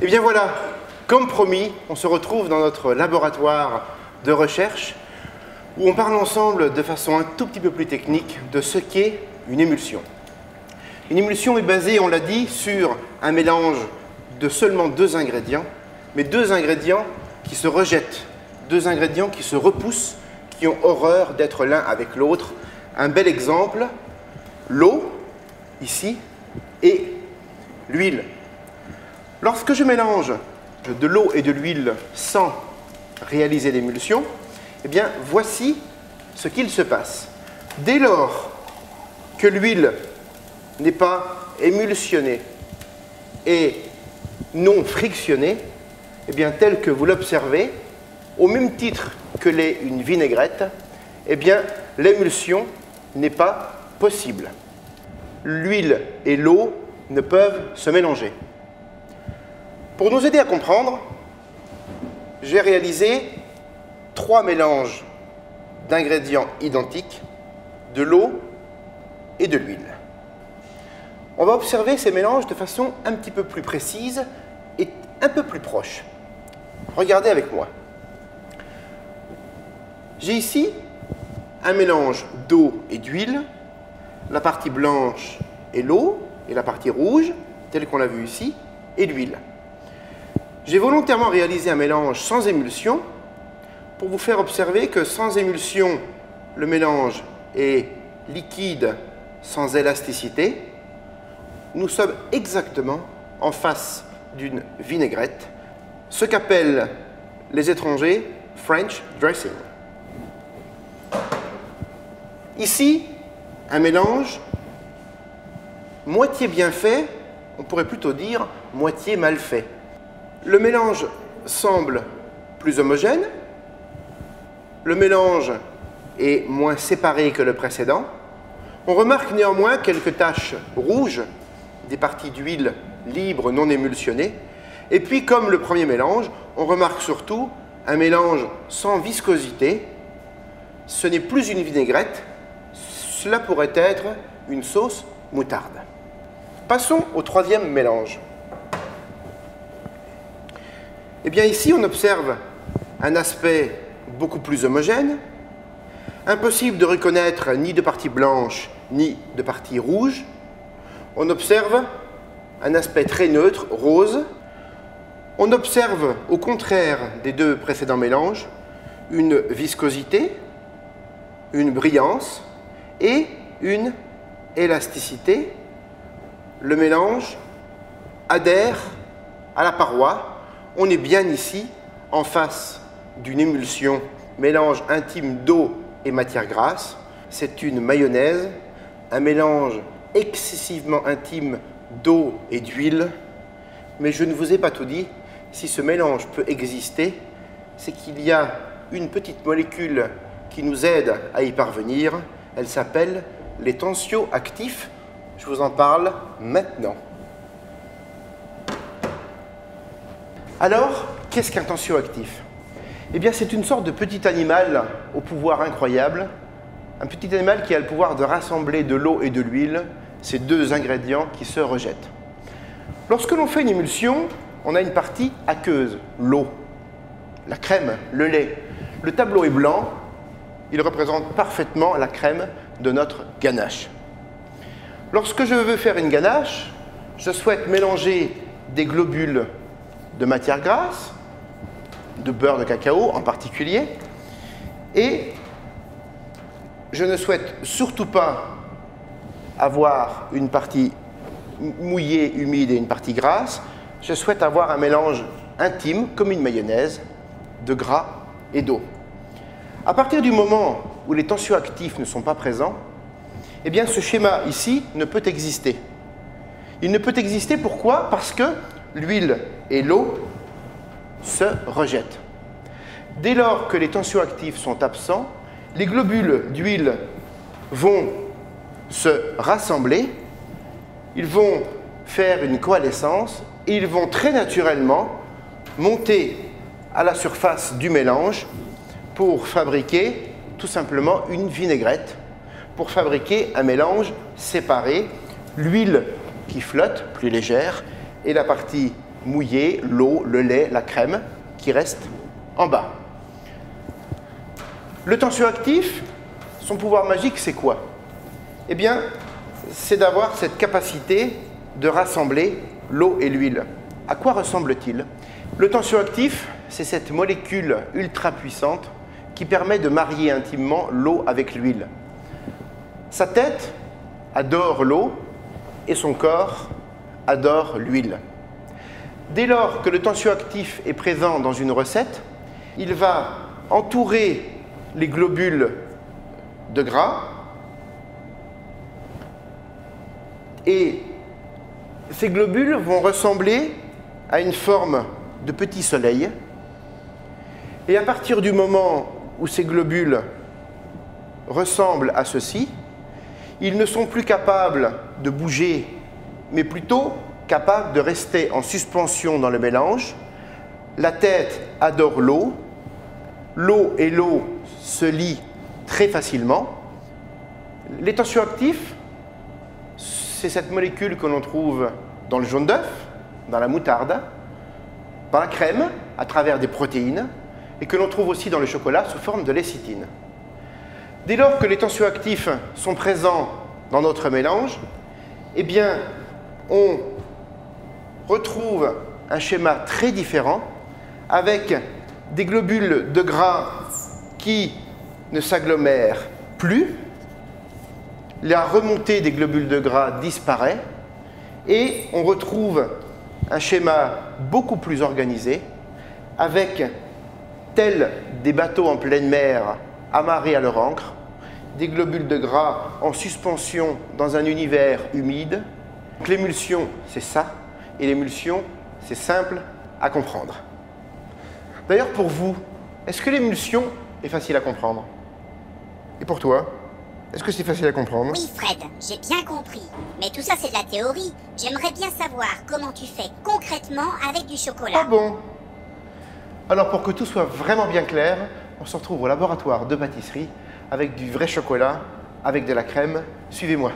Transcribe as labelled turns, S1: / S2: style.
S1: Et bien voilà, comme promis, on se retrouve dans notre laboratoire de recherche où on parle ensemble de façon un tout petit peu plus technique de ce qu'est une émulsion. Une émulsion est basée, on l'a dit, sur un mélange de seulement deux ingrédients, mais deux ingrédients qui se rejettent, deux ingrédients qui se repoussent, qui ont horreur d'être l'un avec l'autre. Un bel exemple, l'eau, ici, et l'huile. Lorsque je mélange de l'eau et de l'huile sans réaliser l'émulsion, eh bien, voici ce qu'il se passe. Dès lors que l'huile n'est pas émulsionnée et non frictionnée, eh bien, tel que vous l'observez, au même titre que l'est une vinaigrette, eh bien, l'émulsion n'est pas possible. L'huile et l'eau ne peuvent se mélanger. Pour nous aider à comprendre, j'ai réalisé trois mélanges d'ingrédients identiques, de l'eau et de l'huile. On va observer ces mélanges de façon un petit peu plus précise et un peu plus proche. Regardez avec moi. J'ai ici un mélange d'eau et d'huile. La partie blanche est l'eau et la partie rouge, telle qu'on l'a vu ici, est l'huile. J'ai volontairement réalisé un mélange sans émulsion pour vous faire observer que sans émulsion, le mélange est liquide sans élasticité. Nous sommes exactement en face d'une vinaigrette, ce qu'appellent les étrangers French dressing. Ici, un mélange moitié bien fait, on pourrait plutôt dire moitié mal fait. Le mélange semble plus homogène, le mélange est moins séparé que le précédent. On remarque néanmoins quelques taches rouges, des parties d'huile libres non émulsionnées. Et puis, comme le premier mélange, on remarque surtout un mélange sans viscosité. Ce n'est plus une vinaigrette, cela pourrait être une sauce moutarde. Passons au troisième mélange. Eh bien ici, on observe un aspect beaucoup plus homogène. Impossible de reconnaître ni de partie blanche, ni de partie rouge. On observe un aspect très neutre, rose. On observe, au contraire des deux précédents mélanges, une viscosité, une brillance et une élasticité. Le mélange adhère à la paroi. On est bien ici en face d'une émulsion, mélange intime d'eau et matière grasse. C'est une mayonnaise, un mélange excessivement intime d'eau et d'huile. Mais je ne vous ai pas tout dit. Si ce mélange peut exister, c'est qu'il y a une petite molécule qui nous aide à y parvenir. Elle s'appelle les tensioactifs. Je vous en parle maintenant. Alors, qu'est-ce qu'un tensioactif? Eh bien, c'est une sorte de petit animal au pouvoir incroyable. Un petit animal qui a le pouvoir de rassembler de l'eau et de l'huile, ces deux ingrédients qui se rejettent. Lorsque l'on fait une émulsion, on a une partie aqueuse, l'eau, la crème, le lait. Le tableau est blanc, il représente parfaitement la crème de notre ganache. Lorsque je veux faire une ganache, je souhaite mélanger des globules de matière grasse, de beurre de cacao en particulier, et je ne souhaite surtout pas avoir une partie mouillée, humide et une partie grasse. Je souhaite avoir un mélange intime, comme une mayonnaise, de gras et d'eau. À partir du moment où les tensioactifs ne sont pas présents, eh bien ce schéma ici ne peut exister. Il ne peut exister pourquoi? Parce que l'huile et l'eau se rejettent. Dès lors que les tensioactifs sont absents, les globules d'huile vont se rassembler, ils vont faire une coalescence et ils vont très naturellement monter à la surface du mélange pour fabriquer tout simplement une vinaigrette, pour fabriquer un mélange séparé, l'huile qui flotte, plus légère, et la partie mouillé, l'eau, le lait, la crème qui restent en bas. Le tensioactif, son pouvoir magique, c'est quoi? Eh bien, c'est d'avoir cette capacité de rassembler l'eau et l'huile. À quoi ressemble-t-il? Le tensioactif, c'est cette molécule ultra puissante qui permet de marier intimement l'eau avec l'huile. Sa tête adore l'eau et son corps adore l'huile. Dès lors que le tensioactif est présent dans une recette, il va entourer les globules de gras et ces globules vont ressembler à une forme de petit soleil. Et à partir du moment où ces globules ressemblent à ceci, ils ne sont plus capables de bouger, mais plutôt capables de rester en suspension dans le mélange. La tête adore l'eau. L'eau et l'eau se lient très facilement. Les tensioactifs, c'est cette molécule que l'on trouve dans le jaune d'œuf, dans la moutarde, dans la crème, à travers des protéines, et que l'on trouve aussi dans le chocolat sous forme de lécithine. Dès lors que les tensioactifs sont présents dans notre mélange, eh bien, on retrouve un schéma très différent avec des globules de gras qui ne s'agglomèrent plus, la remontée des globules de gras disparaît et on retrouve un schéma beaucoup plus organisé avec, tels des bateaux en pleine mer amarrés à leur ancre, des globules de gras en suspension dans un univers humide. L'émulsion, c'est ça, et l'émulsion, c'est simple à comprendre. D'ailleurs, pour vous, est-ce que l'émulsion est facile à comprendre? Et pour toi, est-ce que c'est facile à comprendre?
S2: Oui, Fred, j'ai bien compris. Mais tout ça, c'est de la théorie. J'aimerais bien savoir comment tu fais concrètement avec du chocolat.
S1: Ah bon? Alors, pour que tout soit vraiment bien clair, on se retrouve au laboratoire de pâtisserie avec du vrai chocolat, avec de la crème. Suivez-moi.